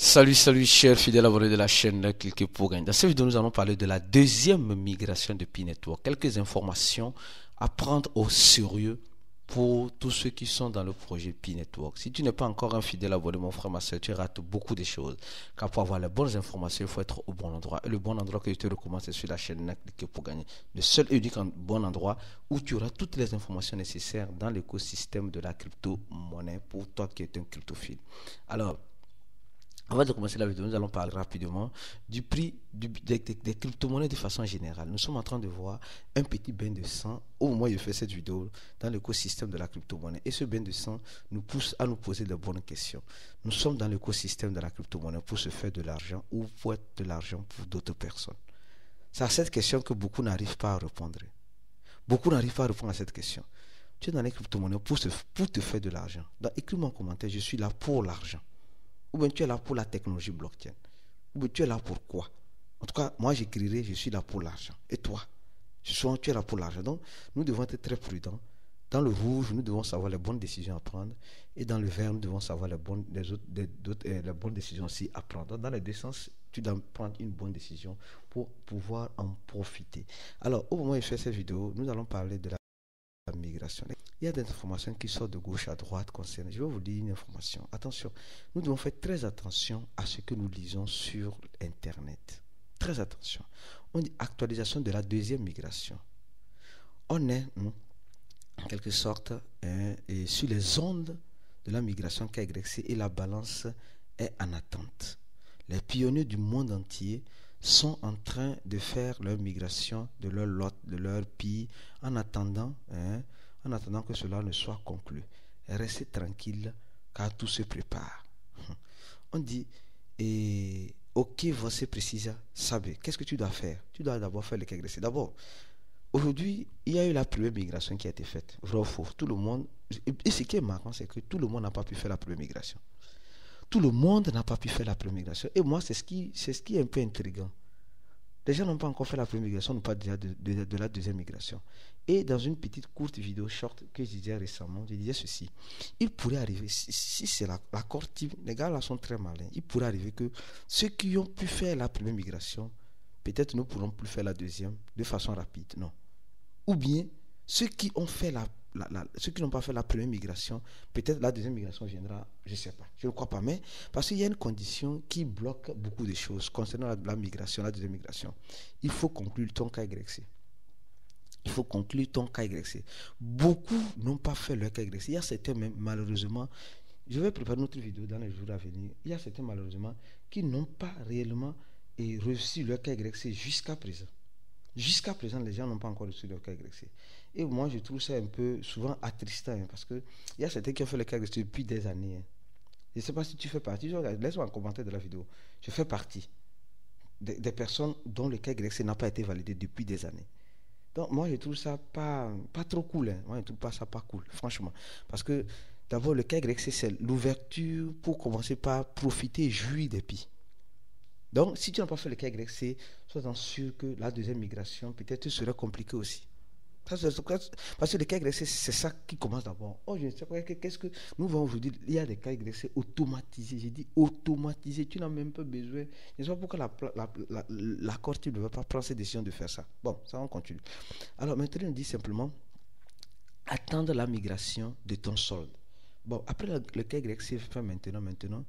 Salut, chers fidèles abonnés de la chaîne Cliquez pour gagner. Dans cette vidéo, nous allons parler de la deuxième migration de Pi Network. Quelques informations à prendre au sérieux pour tous ceux qui sont dans le projet Pi Network. Si tu n'es pas encore un fidèle abonné, mon frère, ma soeur, tu rates beaucoup de choses. Car pour avoir les bonnes informations, il faut être au bon endroit. Et le bon endroit que je te recommande, c'est sur la chaîne Cliquez pour gagner. Le seul et unique bon endroit où tu auras toutes les informations nécessaires dans l'écosystème de la crypto-monnaie pour toi qui es un cryptophile. Alors, avant de commencer la vidéo, nous allons parler rapidement du prix des crypto-monnaies de façon générale. Nous sommes en train de voir un petit bain de sang au moment où je fais cette vidéo dans l'écosystème de la crypto-monnaie. Et ce bain de sang nous pousse à nous poser de bonnes questions. Nous sommes dans l'écosystème de la crypto-monnaie pour se faire de l'argent ou pour être de l'argent pour d'autres personnes. C'est à cette question que beaucoup n'arrivent pas à répondre. Beaucoup n'arrivent pas à répondre à cette question. Tu es dans les crypto-monnaies pour te faire de l'argent. Écris-moi en commentaire, je suis là pour l'argent. Ou bien tu es là pour la technologie blockchain. Ou bien tu es là pour quoi? En tout cas, moi j'écrirai, je suis là pour l'argent. Et toi? Souvent tu es là pour l'argent. Donc, nous devons être très prudents. Dans le rouge, nous devons savoir les bonnes décisions à prendre. Et dans le vert, nous devons savoir les bonnes décisions aussi à prendre. Donc, dans les deux sens, tu dois prendre une bonne décision pour pouvoir en profiter. Alors, au moment où je fais cette vidéo, nous allons parler de la migration. Il y a des informations qui sortent de gauche à droite concernant. Je vais vous dire une information. Attention, nous devons faire très attention à ce que nous lisons sur Internet. Très attention. On dit actualisation de la deuxième migration. On est, en quelque sorte, sur les ondes de la migration KYC et la balance est en attente. Les pionniers du monde entier sont en train de faire leur migration de leur lot, de leur Pi, en attendant que cela ne soit conclu. Restez tranquille car tout se prépare. On dit, ok, voici précisément, savez, qu'est-ce que tu dois faire? Tu dois d'abord faire le KYC. D'abord, aujourd'hui, il y a eu la première migration qui a été faite. Vrai ou faux? Tout le monde, et ce qui est marrant, c'est que tout le monde n'a pas pu faire la première migration. Tout le monde n'a pas pu faire la première migration. Et moi, c'est ce qui est un peu intriguant. Les gens n'ont pas encore fait la première migration, n'ont pas déjà de la deuxième migration. Et dans une petite courte vidéo short que je disais récemment, je disais ceci. Il pourrait arriver, si c'est l'accord type, les gars là sont très malins, il pourrait arriver que ceux qui ont pu faire la première migration, peut-être ne pourront plus faire la deuxième de façon rapide. Non. Ou bien, ceux qui ont fait ceux qui n'ont pas fait la première migration, peut-être la deuxième migration viendra, je ne sais pas, je ne crois pas, mais parce qu'il y a une condition qui bloque beaucoup de choses concernant la migration, la deuxième migration. Il faut conclure ton KYC. Il faut conclure ton KYC. Beaucoup n'ont pas fait leur KYC. Il y a certains même, malheureusement, je vais préparer notre vidéo dans les jours à venir, il y a certains malheureusement qui n'ont pas réellement reçu leur KYC jusqu'à présent. Jusqu'à présent, les gens n'ont pas encore reçu leur KYC. Et moi, je trouve ça un peu souvent attristant, parce qu'il y a certains qui ont fait le KYC depuis des années. Je ne sais pas si tu fais partie. Laisse-moi un commentaire de la vidéo. Je fais partie des personnes dont le KYC n'a pas été validé depuis des années. Donc, moi, je trouve ça pas trop cool. Moi, je ne trouve pas ça pas cool, franchement. Parce que, d'abord, le KYC, c'est l'ouverture pour commencer par profiter et jouir des pays. Donc, si tu n'as pas fait le KYC, sois sûr que la deuxième migration peut-être serait compliquée aussi. Parce que le KYC, c'est ça qui commence d'abord. Oh, je ne sais pas, qu'est-ce que nous voyons aujourd'hui? Il y a des KYC automatisés. J'ai dit automatisés. Tu n'as même pas besoin. Je ne sais pas pourquoi l'accord type ne veut pas prendre cette décision de faire ça. Bon, ça on continue. Alors maintenant, on dit simplement attendre la migration de ton solde. Bon, après le KYC fait maintenant,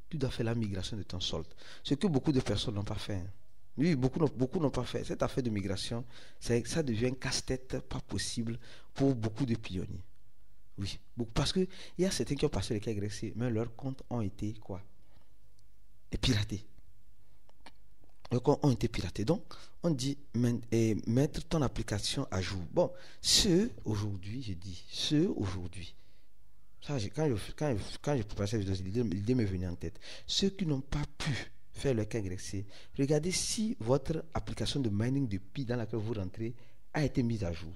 tu dois faire la migration de ton solde. Ce que beaucoup de personnes n'ont pas fait. Oui, beaucoup n'ont pas fait. Cette affaire de migration, ça devient un casse-tête pas possible pour beaucoup de pionniers. Oui, parce qu'il y a certains qui ont passé le KYC, mais leurs comptes ont été quoi? Piratés. Leurs comptes ont été piratés. Donc, on dit mettre ton application à jour. Bon, ceux aujourd'hui, ça, quand je préparais cette vidéo, l'idée m'est venue en tête. Ceux qui n'ont pas pu faire le KYC, regardez si votre application de mining de Pi dans laquelle vous rentrez a été mise à jour.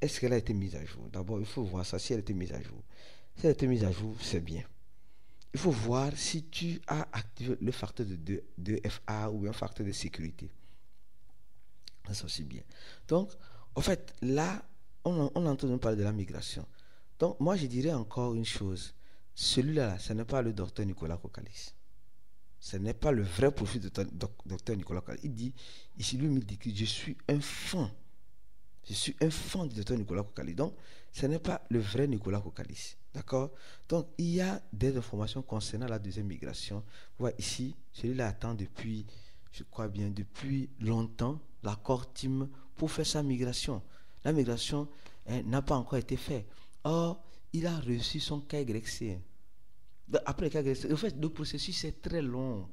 Est-ce qu'elle a été mise à jour? D'abord, il faut voir ça, si elle a été mise à jour. Si elle a été mise à jour, c'est bien. Il faut voir si tu as activé le facteur de 2FA ou un facteur de sécurité. Ça, c'est aussi bien. Donc, en fait, là, on est en train de parler de la migration. Donc, moi, je dirais encore une chose. celui-là, ce n'est pas le docteur Nicolas Kokalis. Ce n'est pas le vrai profil de docteur Nicolas Kokalis. Il dit, ici, lui, il dit que je suis un fan. Je suis un fan du docteur Nicolas Kokalis. Donc, ce n'est pas le vrai Nicolas Kokalis. D'accord? Donc, il y a des informations concernant la deuxième migration. Vous voyez ici, celui-là attend depuis, je crois bien, depuis longtemps, l'accord TIM pour faire sa migration. La migration n'a pas encore été faite. Or, il a reçu son KYC. Après le KYC, en fait, le processus est très long.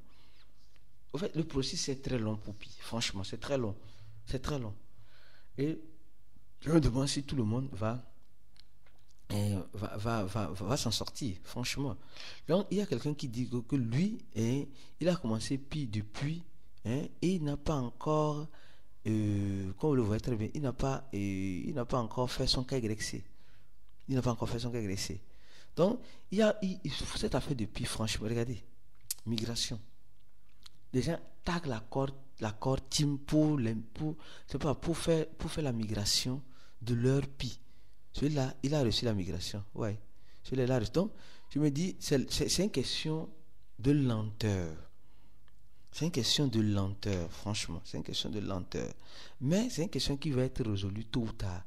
En fait, le processus est très long, Poupi. Franchement, c'est très long. C'est très long. Et je me demande si tout le monde va s'en sortir, franchement. Donc, il y a quelqu'un qui dit que lui, il a commencé depuis, et il n'a pas encore, comme vous le voyez très bien, il n'a pas encore fait son KYC. Il n'a pas encore fait son KYC. Donc, il faut cette affaire depuis, franchement, regardez, migration. Les gens taguent l'accord team pour faire la migration de leur pays. Celui-là, il a reçu la migration. Ouais. Celui-là, il a reçu. Donc, je me dis, c'est une question de lenteur. C'est une question de lenteur, franchement. C'est une question de lenteur. Mais c'est une question qui va être résolue tôt ou tard.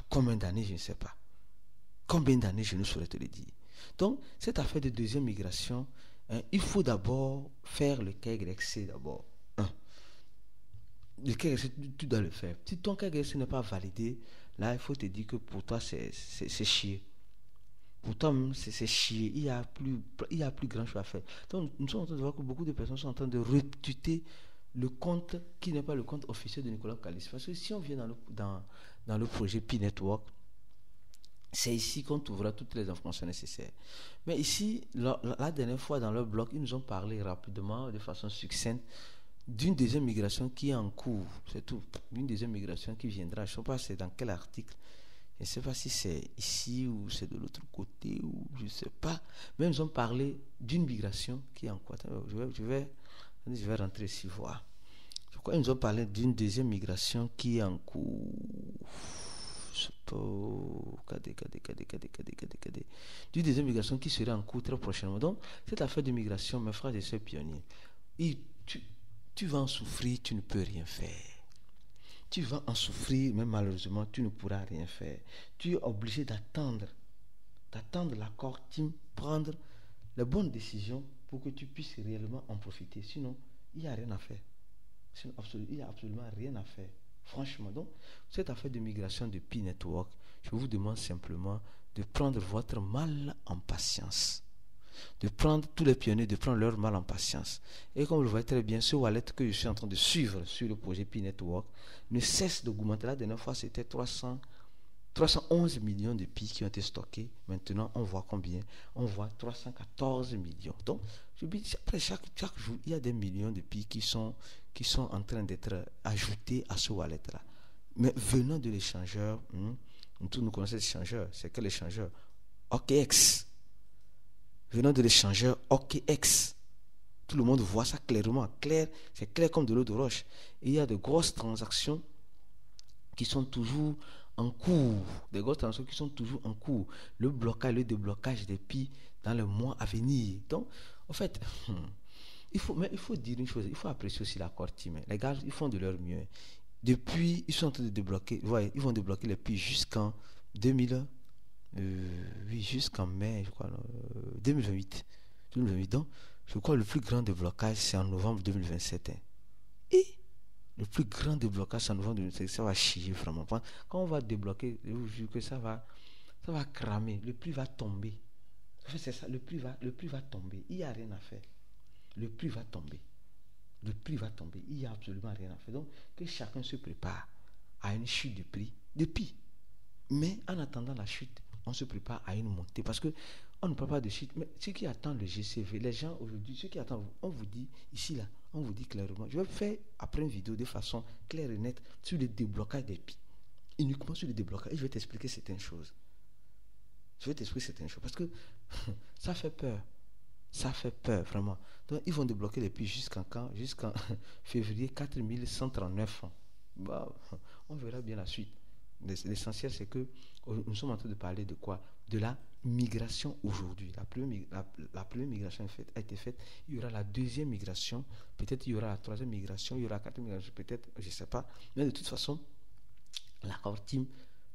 Combien d'années, je ne sais pas. Combien d'années, je ne saurais te le dire. Donc, cette affaire de deuxième migration, il faut d'abord faire le KYC d'abord. Le KYC, tu dois le faire. Si ton KYC n'est pas validé, là, il faut te dire que pour toi, c'est chier. Pour toi, c'est chier. Il y a plus grand chose à faire. Donc, nous sommes en train de voir que beaucoup de personnes sont en train de retuiter le compte qui n'est pas le compte officiel de Nicolas Kokalis. Parce que si on vient dans le projet P-Network, c'est ici qu'on trouvera toutes les informations nécessaires. Mais ici, la dernière fois dans leur blog, ils nous ont parlé rapidement, de façon succincte, d'une deuxième migration qui est en cours. C'est tout. Une deuxième migration qui viendra. Je ne sais pas c'est dans quel article. Je ne sais pas si c'est ici ou c'est de l'autre côté ou je ne sais pas. Mais ils nous ont parlé d'une migration qui est en cours. Je vais rentrer ici voir. Je crois qu'ils nous ont parlé d'une deuxième migration qui est en cours. Du deuxième migration qui serait en cours très prochainement. Donc, cette affaire de migration, mes frères et sœurs pionniers, tu vas en souffrir, tu ne peux rien faire. Tu vas en souffrir, mais malheureusement, tu ne pourras rien faire. Tu es obligé d'attendre l'accord team, prendre les bonnes décisions pour que tu puisses réellement en profiter. Sinon, il n'y a rien à faire. Il n'y a absolument rien à faire. Franchement, donc, cette affaire de migration de P-Network, je vous demande simplement de prendre votre mal en patience. De prendre tous les pionniers, de prendre leur mal en patience. Et comme vous le voyez très bien, ce wallet que je suis en train de suivre sur le projet P-Network ne cesse d'augmenter. La dernière fois, c'était 311 millions de pi qui ont été stockés. Maintenant, on voit combien? On voit 314 millions. Donc, je dis, après chaque jour, il y a des millions de pi qui sont en train d'être ajoutés à ce wallet-là. Mais venant de l'échangeur, nous connaissons l'échangeur. C'est quel échangeur? OKX. Venant de l'échangeur OKX. Tout le monde voit ça clairement. C'est clair comme de l'eau de roche. Et il y a de grosses transactions qui sont toujours en cours. Des grosses transactions qui sont toujours en cours. Le blocage, le déblocage des pi dans les mois à venir. Donc, en fait, il faut dire une chose. Il faut apprécier aussi l'accord team. Les gars, ils font de leur mieux. Depuis, ils sont en train de débloquer. Ils vont débloquer les pi jusqu'en 2000. Jusqu'en mai, je crois, 2028. Donc, je crois que le plus grand déblocage, c'est en novembre 2027. Et le plus grand déblocage, c'est en novembre 2027. Ça va chier vraiment. Quand on va débloquer, je vous jure que ça va cramer. Le prix va tomber. En fait, c'est ça. Le prix va tomber. Il n'y a rien à faire. Le prix va tomber. Il n'y a absolument rien à faire. Donc, que chacun se prépare à une chute de prix de pi. Mais en attendant la chute, on se prépare à une montée. Parce que on ne parle pas de chute. Mais ceux qui attendent le GCV, les gens aujourd'hui, ceux qui attendent, on vous dit, ici là, on vous dit clairement. Je vais faire après une vidéo de façon claire et nette sur le déblocage des pi. Uniquement sur le déblocage. Et je vais t'expliquer certaines choses. Parce que ça fait peur. Ça fait peur, vraiment. Donc, ils vont débloquer les pi jusqu'en février 4139 francs. Bah, on verra bien la suite. L'essentiel, c'est que nous sommes en train de parler de quoi? de la migration aujourd'hui. La première migration a été faite. Il y aura la deuxième migration. Peut-être il y aura la troisième migration. Il y aura la quatrième migration. Peut-être, je ne sais pas. Mais de toute façon, la Core Team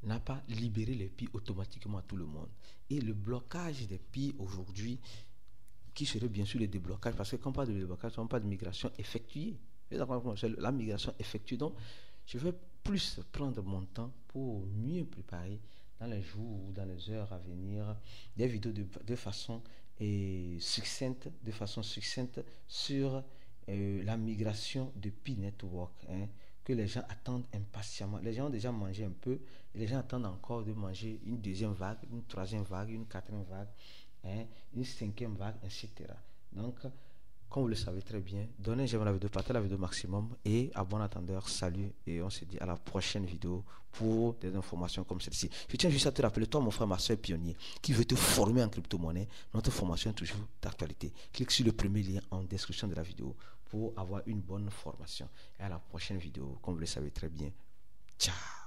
n'a pas libéré les pays automatiquement à tout le monde. Et le blocage des pays aujourd'hui, qui serait bien sûr le déblocage, parce que quand on parle de déblocage, on parle de migration effectuée. La migration effectuée. Donc, je vais plus prendre mon temps pour mieux préparer dans les jours ou dans les heures à venir des vidéos de façon succincte, sur la migration de P-Network, que les gens attendent impatiemment. Les gens ont déjà mangé un peu, et les gens attendent encore de manger une deuxième vague, une troisième vague, une quatrième vague, une cinquième vague, etc. Donc, comme vous le savez très bien, donnez un j'aime à la vidéo, partagez la vidéo maximum et à bon attendeur, salut et on se dit à la prochaine vidéo pour des informations comme celle-ci. Je tiens juste à te rappeler, toi mon frère, ma soeur pionnier, qui veut te former en crypto-monnaie, notre formation est toujours d'actualité. Clique sur le premier lien en description de la vidéo pour avoir une bonne formation. Et à la prochaine vidéo, comme vous le savez très bien. Ciao.